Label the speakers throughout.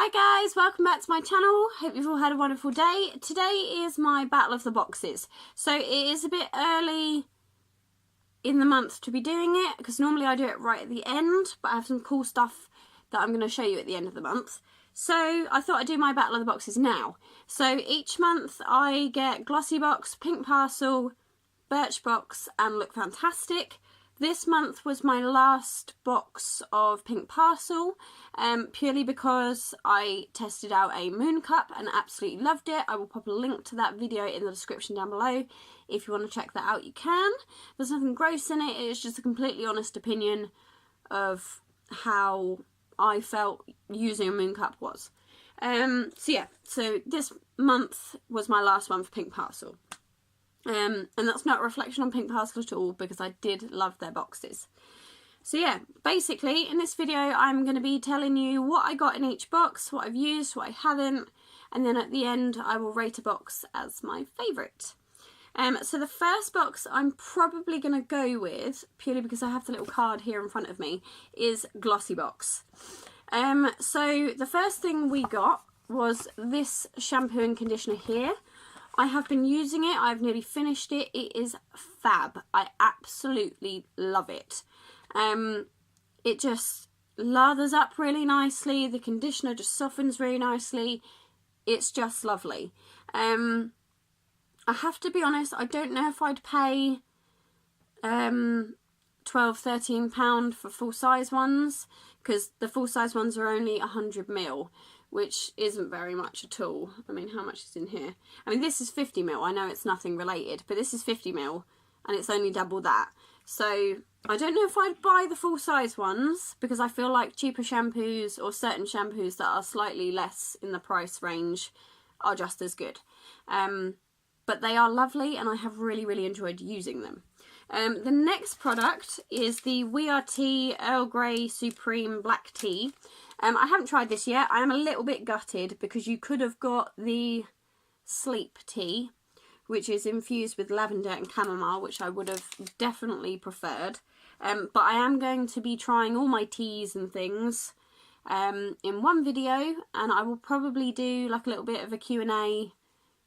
Speaker 1: Hi guys, welcome back to my channel. Hope you've all had a wonderful day. Today is my battle of the boxes. So it is a bit early in the month to be doing it because normally I do it right at the end, but I have some cool stuff that I'm going to show you at the end of the month. So I thought I'd do my battle of the boxes now. So each month I get Glossybox, Pink Parcel, Birchbox and Look Fantastic. This month was my last box of Pink Parcel, purely because I tested out a Moon Cup and absolutely loved it. I will pop a link to that video in the description down below. If you want to check that out, you can. There's nothing gross in it. It's just a completely honest opinion of how I felt using a Moon Cup was. So this month was my last one for Pink Parcel. And that's not a reflection on Pink Parcel at all because I did love their boxes. So yeah, basically in this video I'm going to be telling you what I got in each box, what I've used, what I haven't, and then at the end I will rate a box as my favourite. So the first box I'm probably going to go with, purely because I have the little card here in front of me, is Glossybox. So the first thing we got was this shampoo and conditioner here. I have been using it, I've nearly finished it, it is fab. I absolutely love it. It just lathers up really nicely, the conditioner just softens really nicely, it's just lovely. I have to be honest, I don't know if I'd pay £12–13 for full size ones, because the full size ones are only 100ml. Which isn't very much at all. I mean, how much is in here? I mean, this is 50ml. I know it's nothing related, but this is 50ml and it's only double that. So I don't know if I'd buy the full size ones because I feel like cheaper shampoos or certain shampoos that are slightly less in the price range are just as good. But they are lovely and I have really enjoyed using them. The next product is the We Are Tea Earl Grey Supreme Black Tea. I haven't tried this yet. I am a little bit gutted because you could have got the Sleep Tea, which is infused with lavender and chamomile, which I would have definitely preferred. But I am going to be trying all my teas and things in one video, and I will probably do like a little bit of a Q&A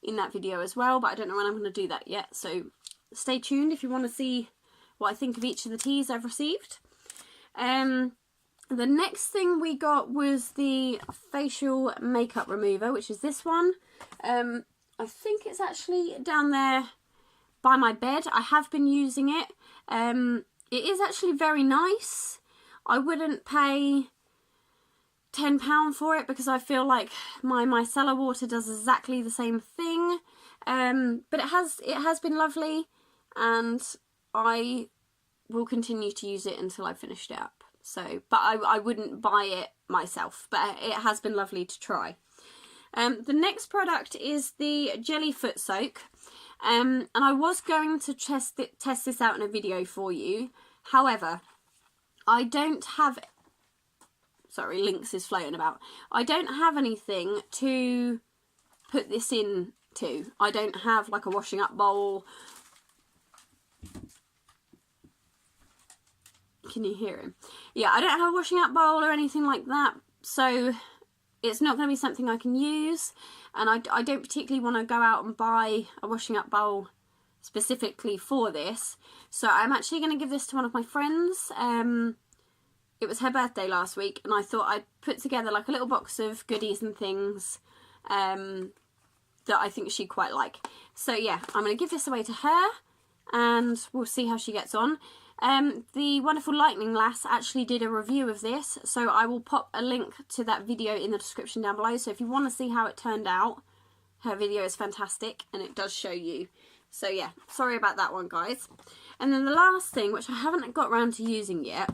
Speaker 1: in that video as well, but I don't know when I'm going to do that yet. So stay tuned if you want to see what I think of each of the teas I've received. The next thing we got was the facial makeup remover, which is this one. I think it's actually down there by my bed. I have been using it. It is actually very nice. I wouldn't pay £10 for it because I feel like my micellar water does exactly the same thing. But it has been lovely, and I will continue to use it until I've finished it up. So, but I wouldn't buy it myself, but it has been lovely to try. The next product is the Jelly Foot Soak, and I was going to test this out in a video for you. However, I don't have, sorry, Lynx is floating about. I don't have anything to put this into. I don't have like a washing up bowl. Can you hear him? Yeah, I don't have a washing up bowl or anything like that, so it's not going to be something I can use, and I don't particularly want to go out and buy a washing up bowl specifically for this, so I'm actually going to give this to one of my friends. It was her birthday last week, and I thought I'd put together like a little box of goodies and things that I think she'd quite like. So yeah, I'm going to give this away to her, and we'll see how she gets on. The wonderful Lightning Lass actually did a review of this, so I will pop a link to that video in the description down below. So if you want to see how it turned out, her video is fantastic and it does show you. So yeah, sorry about that one, guys. And then the last thing, which I haven't got around to using yet,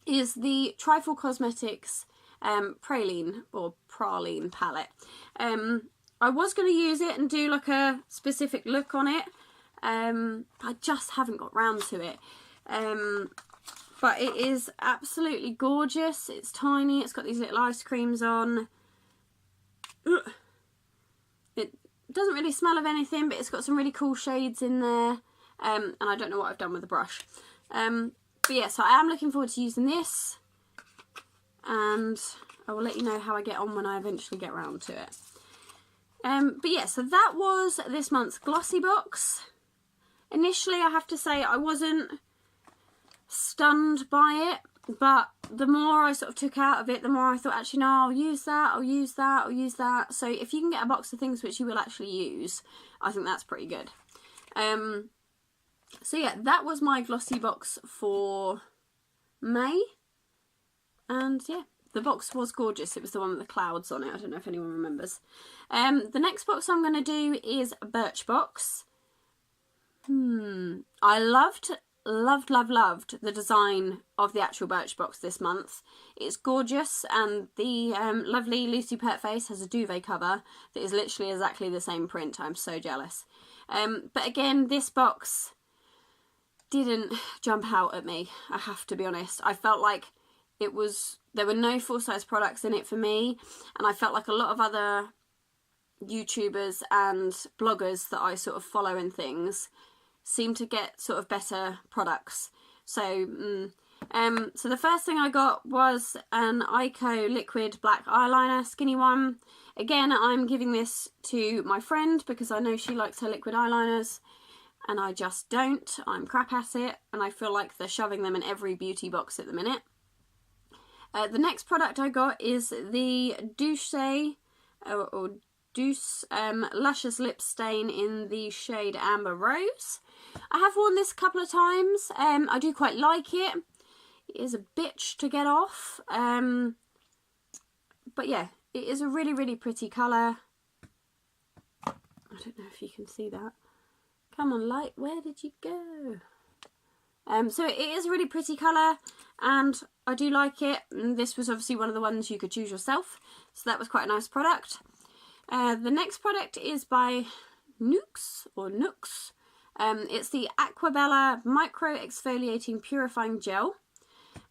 Speaker 1: is the Trifle Cosmetics Praline or Praline palette. I was going to use it and do like a specific look on it. I just haven't got round to it. But it is absolutely gorgeous. It's tiny, it's got these little ice creams on. It doesn't really smell of anything, but it's got some really cool shades in there, and I don't know what I've done with the brush. But yeah, so I am looking forward to using this, and I will let you know how I get on when I eventually get around to it. But yeah, so that was this month's Glossy box. Initially, I have to say, I wasn't stunned by it, but the more I sort of took out of it, the more I thought, actually, no, I'll use that, I'll use that, I'll use that. So if you can get a box of things which you will actually use, I think that's pretty good. So yeah, that was my Glossy box for May. And yeah, the box was gorgeous. It was the one with the clouds on it. I don't know if anyone remembers. The next box I'm going to do is Birchbox. I loved the design of the actual Birchbox this month. It's gorgeous, and the lovely Lucy Pert Face has a duvet cover that is literally exactly the same print. I'm so jealous. But again, this box didn't jump out at me, I have to be honest. I felt like there were no full-size products in it for me, and I felt like a lot of other YouTubers and bloggers that I sort of follow and things seem to get sort of better products. So so the first thing I got was an Ico liquid black eyeliner, skinny one. Again, I'm giving this to my friend because I know she likes her liquid eyeliners and I just don't. I'm crap at it, and I feel like they're shoving them in every beauty box at the minute. The next product I got is the Douce Luscious Lip Stain in the shade Amber Rose. I have worn this a couple of times. I do quite like it. It is a bitch to get off. But yeah, it is a really, really pretty colour. I don't know if you can see that. Come on, light, where did you go? So it is a really pretty colour, and I do like it. And this was obviously one of the ones you could choose yourself, so that was quite a nice product. The next product is by Nooks. It's the Aquabella Micro Exfoliating Purifying Gel.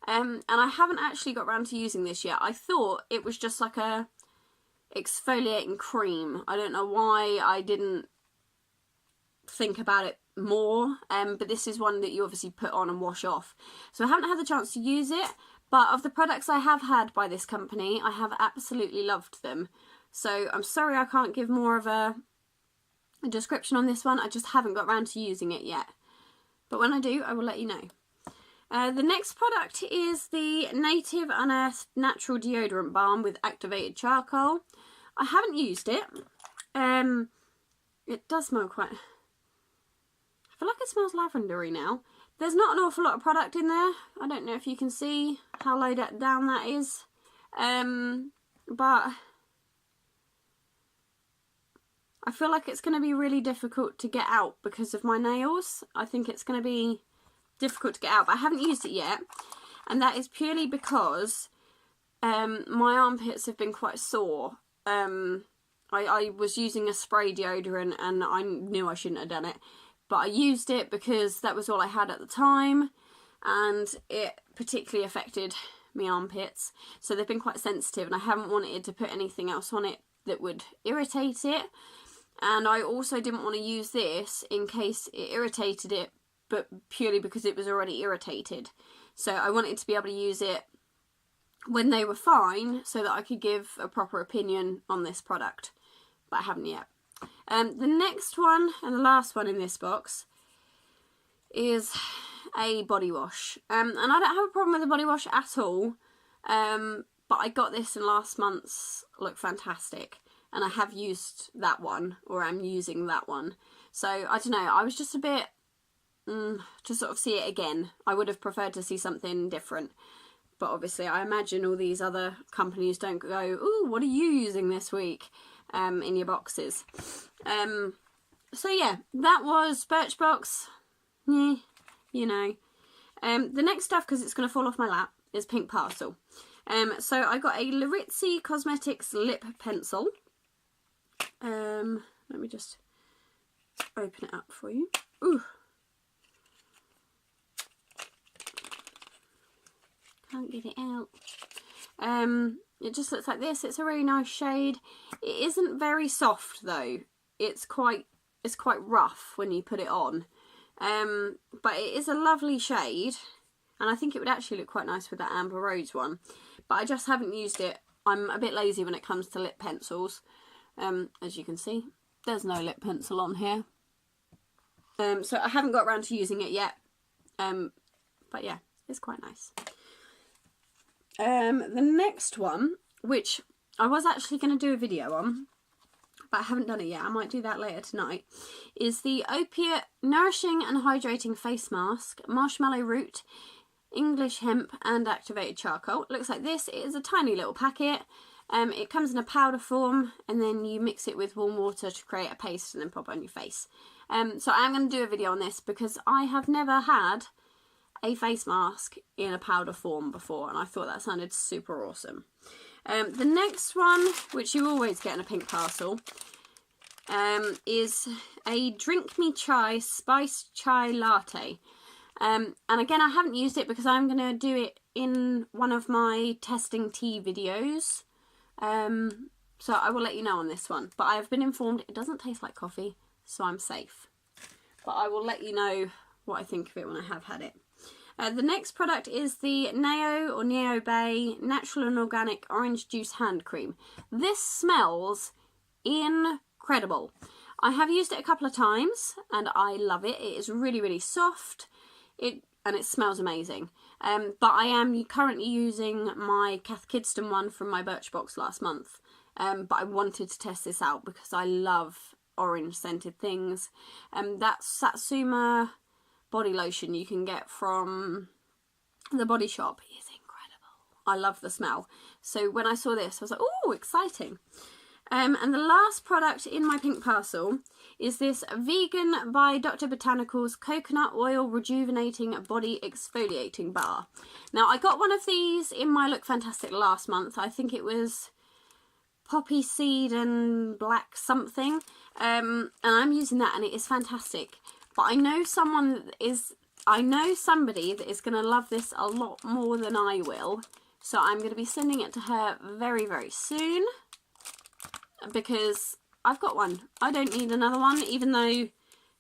Speaker 1: And I haven't actually got around to using this yet. I thought it was just like a exfoliating cream. I don't know why I didn't think about it more, but this is one that you obviously put on and wash off. So I haven't had the chance to use it, but of the products I have had by this company, I have absolutely loved them. So I'm sorry I can't give more of a description on this one. I just haven't got around to using it yet. But when I do, I will let you know. The next product is the Native Unearthed Natural Deodorant Balm with activated charcoal. I haven't used it. It does smell quite... I feel like it smells lavendery now. There's not an awful lot of product in there. I don't know if you can see how low down that is. But I feel like it's going to be really difficult to get out because of my nails. I think it's going to be difficult to get out, but I haven't used it yet. And that is purely because my armpits have been quite sore. I was using a spray deodorant and I knew I shouldn't have done it. But I used it because that was all I had at the time, and it particularly affected my armpits. So they've been quite sensitive, and I haven't wanted to put anything else on it that would irritate it. And I also didn't want to use this in case it irritated it, but purely because it was already irritated. So I wanted to be able to use it when they were fine so that I could give a proper opinion on this product. But I haven't yet. The next one and the last one in this box is a body wash. And I don't have a problem with the body wash at all. But I got this in last month's Look Fantastic. And I have used that one, or I'm using that one. So, I don't know, I was just a bit, to sort of see it again. I would have preferred to see something different. But obviously, I imagine all these other companies don't go, ooh, what are you using this week? In your boxes. So yeah, that was Birchbox. Yeah, you know. The next stuff, because it's going to fall off my lap, is Pink Parcel. So I got a Laritzi Cosmetics lip pencil. Let me just open it up for you. Ooh. Can't get it out. It just looks like this. It's a really nice shade. It isn't very soft though. It's quite rough when you put it on. But it is a lovely shade, and I think it would actually look quite nice with that Amber Rose one. But I just haven't used it I'm a bit lazy when it comes to lip pencils. As you can see, there's no lip pencil on here. So I haven't got around to using it yet. But yeah, it's quite nice. The next one, which I was actually going to do a video on, but I haven't done it yet, I might do that later tonight, is the Opiate Nourishing and Hydrating Face Mask, Marshmallow Root, English Hemp and Activated Charcoal. It looks like this. It is a tiny little packet. It comes in a powder form, and then you mix it with warm water to create a paste and then pop it on your face. So I'm going to do a video on this because I have never had a face mask in a powder form before, and I thought that sounded super awesome. The next one, which you always get in a pink parcel, is a Drink Me Chai Spiced Chai Latte. And again, I haven't used it because I'm going to do it in one of my testing tea videos. So I will let you know on this one. But I have been informed it doesn't taste like coffee, so I'm safe. But I will let you know what I think of it when I have had it. The next product is the Neo or Neo Bay Natural and Organic Orange Juice Hand Cream. This smells incredible. I have used it a couple of times and I love it. It is really, really soft and it smells amazing. But I am currently using my Cath Kidston one from my Birchbox last month. But I wanted to test this out because I love orange scented things. That Satsuma body lotion you can get from the Body Shop is incredible. I love the smell. So when I saw this, I was like, oh, exciting. And the last product in my pink parcel is this Vegan by Dr. Botanicals Coconut Oil Rejuvenating Body Exfoliating Bar. Now, I got one of these in my Look Fantastic last month. I think it was poppy seed and black something. And I'm using that and it is fantastic. But I know somebody that is going to love this a lot more than I will. So I'm going to be sending it to her very, very soon. Because I've got one. I don't need another one. Even though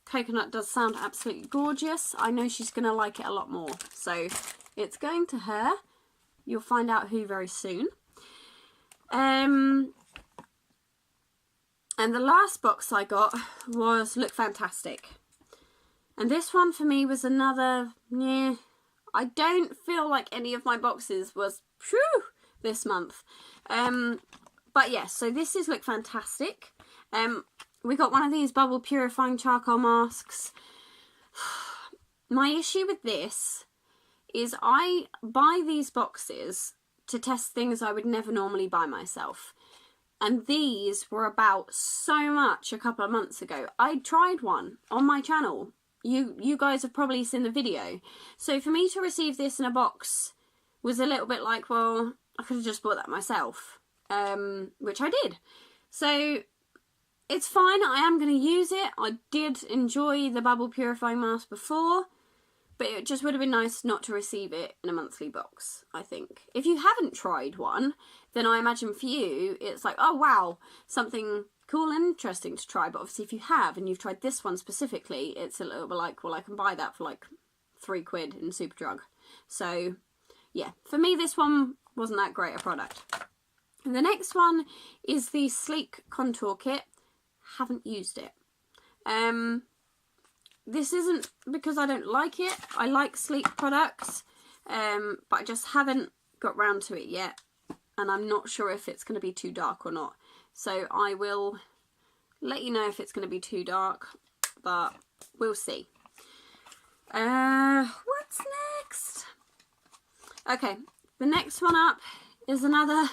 Speaker 1: coconut does sound absolutely gorgeous, I know she's going to like it a lot more. So it's going to her. You'll find out who very soon. And the last box I got was Look Fantastic. And this one for me was another, yeah, I don't feel like any of my boxes was, this month. But yes, so this is Look Fantastic. We got one of these bubble purifying charcoal masks. My issue with this is I buy these boxes to test things I would never normally buy myself. And these were about so much a couple of months ago. I tried one on my channel. You guys have probably seen the video. So for me to receive this in a box was a little bit like, well, I could have just bought that myself. Which I did. So it's fine. I am going to use it. I did enjoy the bubble purifying mask before. But it just would have been nice not to receive it in a monthly box, I think. If you haven't tried one, then I imagine for you, it's like, oh wow, something cool and interesting to try. But obviously if you have and you've tried this one specifically, it's a little bit like, well, I can buy that for like £3 in Superdrug. So yeah, for me this one wasn't that great a product. And the next one is the Sleek Contour Kit. Haven't used it. This isn't because I don't like it. I like Sleek products, but I just haven't got round to it yet. And I'm not sure if it's going to be too dark or not. So I will let you know if it's going to be too dark, but we'll see. What's next? Okay, the next one up is another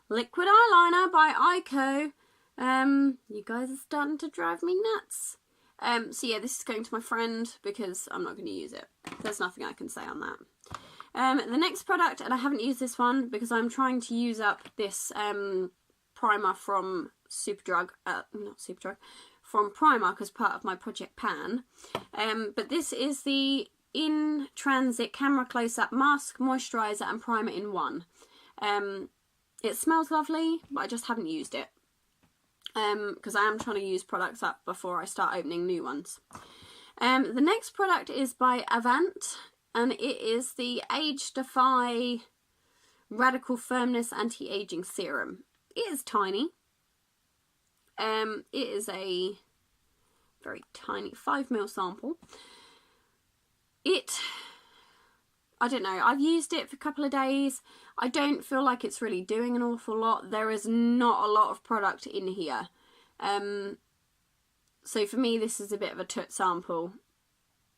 Speaker 1: liquid eyeliner by Ico. You guys are starting to drive me nuts. So yeah, this is going to my friend because I'm not going to use it. There's nothing I can say on that. The next product, and I haven't used this one because I'm trying to use up this primer from Superdrug, from Primark as part of my Project Pan. But this is the In Transit Camera Close-Up Mask, Moisturiser and Primer in one. It smells lovely, but I just haven't used it. Because I am trying to use products up before I start opening new ones. The next product is by Avant, and it is the Age Defy Radical Firmness Anti-Aging Serum. It is tiny. It is a very tiny 5ml sample. I don't know, I've used it for a couple of days. I don't feel like it's really doing an awful lot. There is not a lot of product in here. So for me, this is a bit of a toot sample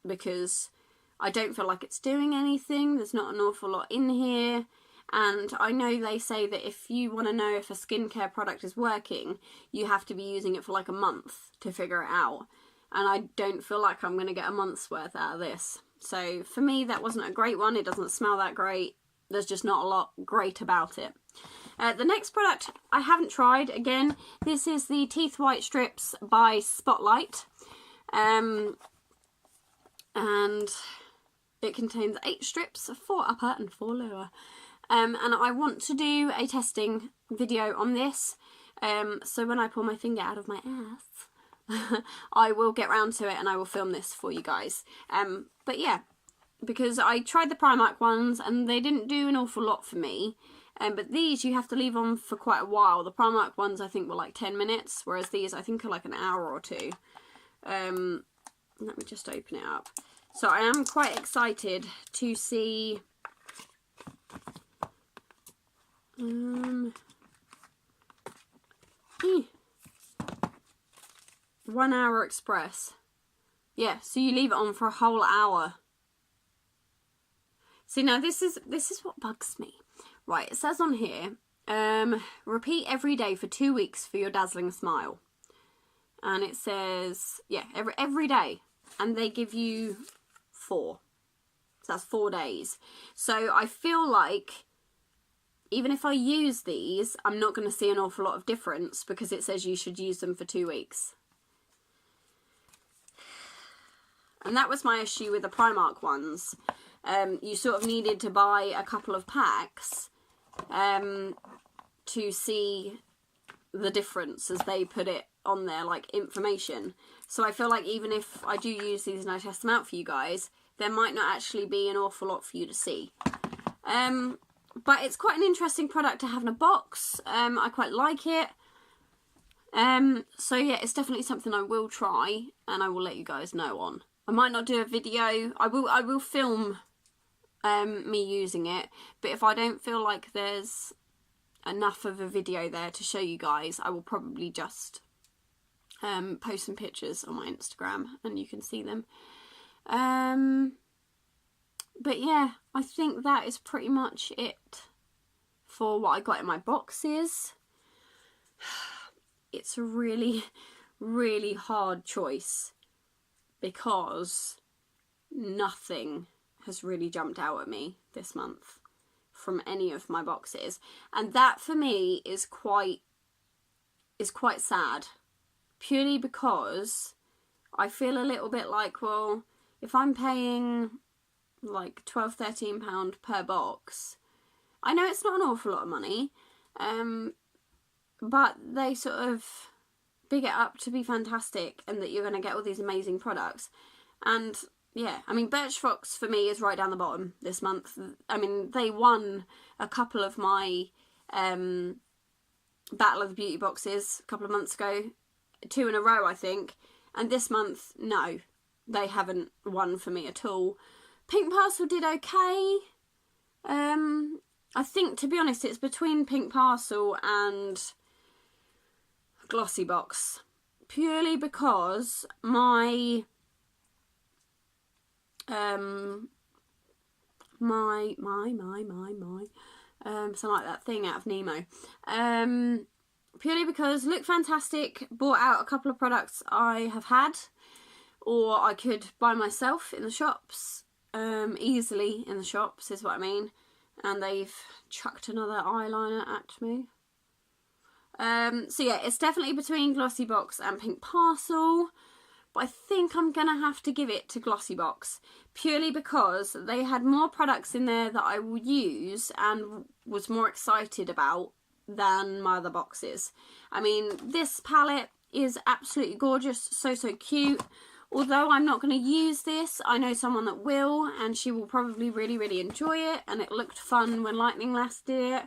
Speaker 1: because I don't feel like it's doing anything. There's not an awful lot in here. And I know they say that if you want to know if a skincare product is working, you have to be using it for like a month to figure it out. And I don't feel like I'm going to get a month's worth out of this. So for me, that wasn't a great one. It doesn't smell that great. There's just not a lot great about it. The next product I haven't tried. Again, this is the Teeth White Strips by Spotlight. And it contains 8 strips, 4 upper and 4 lower. And I want to do a testing video on this. So when I pull my finger out of my ass, I will get round to it and I will film this for you guys. But yeah, because I tried the Primark ones and they didn't do an awful lot for me. But these you have to leave on for quite a while. The Primark ones I think were like 10 minutes, whereas these I think are like an hour or two. Let me just open it up. So I am quite excited to see 1 hour express. Yeah, so you leave it on for a whole hour. See, now this is what bugs me. Right, it says on here, repeat every day for 2 weeks for your dazzling smile. And it says, yeah, every day. And they give you 4. So that's 4 days. So I feel like even if I use these, I'm not going to see an awful lot of difference because it says you should use them for 2 weeks. And that was my issue with the Primark ones. You sort of needed to buy a couple of packs to see the difference as they put it on there, like information. So I feel like even if I do use these and I test them out for you guys, there might not actually be an awful lot for you to see. But it's quite an interesting product to have in a box. I quite like it. So yeah, it's definitely something I will try and I will let you guys know on. I might not do a video. I will film me using it, but if I don't feel like there's enough of a video there to show you guys, I will probably just post some pictures on my Instagram and you can see them. But yeah, I think that is pretty much it for what I got in my boxes. It's a really, really hard choice because nothing has really jumped out at me this month from any of my boxes. And that for me is quite sad. Purely because I feel a little bit like, well, if I'm paying like £12–13 per box, I know it's not an awful lot of money, but they sort of big it up to be fantastic and that you're going to get all these amazing products. And yeah, I mean, Birchbox for me is right down the bottom this month. I mean, they won a couple of my Battle of the Beauty boxes a couple of months ago, 2 in a row I think, and this month, no, they haven't won for me at all. Pink Parcel did okay. I think, to be honest, it's between Pink Parcel and Glossybox, purely because my something like that thing out of Nemo. Purely because Look Fantastic bought out a couple of products I have had, or I could buy myself in the shops, easily in the shops is what I mean, and they've chucked another eyeliner at me. So yeah, it's definitely between Glossybox and Pink Parcel, but I think I'm going to have to give it to Glossybox, purely because they had more products in there that I will use and was more excited about than my other boxes. I mean, this palette is absolutely gorgeous, so cute. Although I'm not going to use this, I know someone that will, and she will probably really, really enjoy it, and it looked fun when Lightning last did it.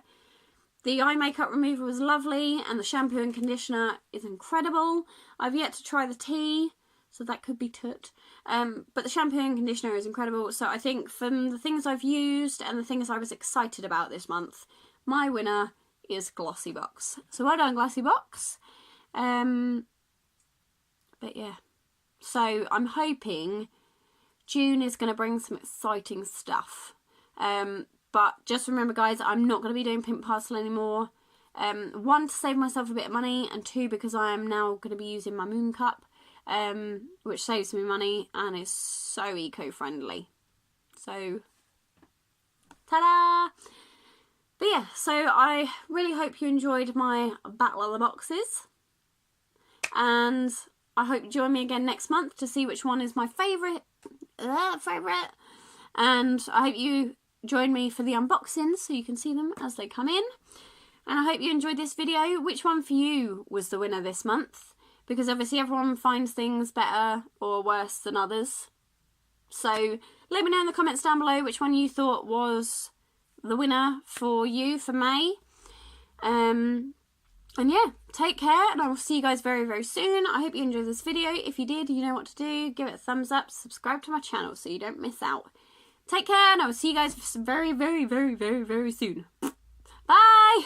Speaker 1: The eye makeup remover was lovely, and the shampoo and conditioner is incredible. I've yet to try the tea, so that could be toot. But the shampoo and conditioner is incredible, so I think from the things I've used and the things I was excited about this month, my winner is Glossybox. So well done, Glossybox. But yeah. So I'm hoping June is going to bring some exciting stuff. But just remember, guys, I'm not going to be doing Pink Parcel anymore. 1, to save myself a bit of money, and 2, because I am now going to be using my Moon Cup, which saves me money and is so eco-friendly. So, ta-da! But yeah, so I really hope you enjoyed my Battle of the Boxes. And I hope you join me again next month to see which one is my favourite. And I hope you join me for the unboxings so you can see them as they come in. And I hope you enjoyed this video. Which one for you was the winner this month? Because obviously everyone finds things better or worse than others. So let me know in the comments down below which one you thought was the winner for you for May. And yeah, take care, and I will see you guys very, very soon. I hope you enjoyed this video. If you did, you know what to do. Give it a thumbs up, subscribe to my channel so you don't miss out. Take care, and I will see you guys very, very, very, very, very soon. Bye!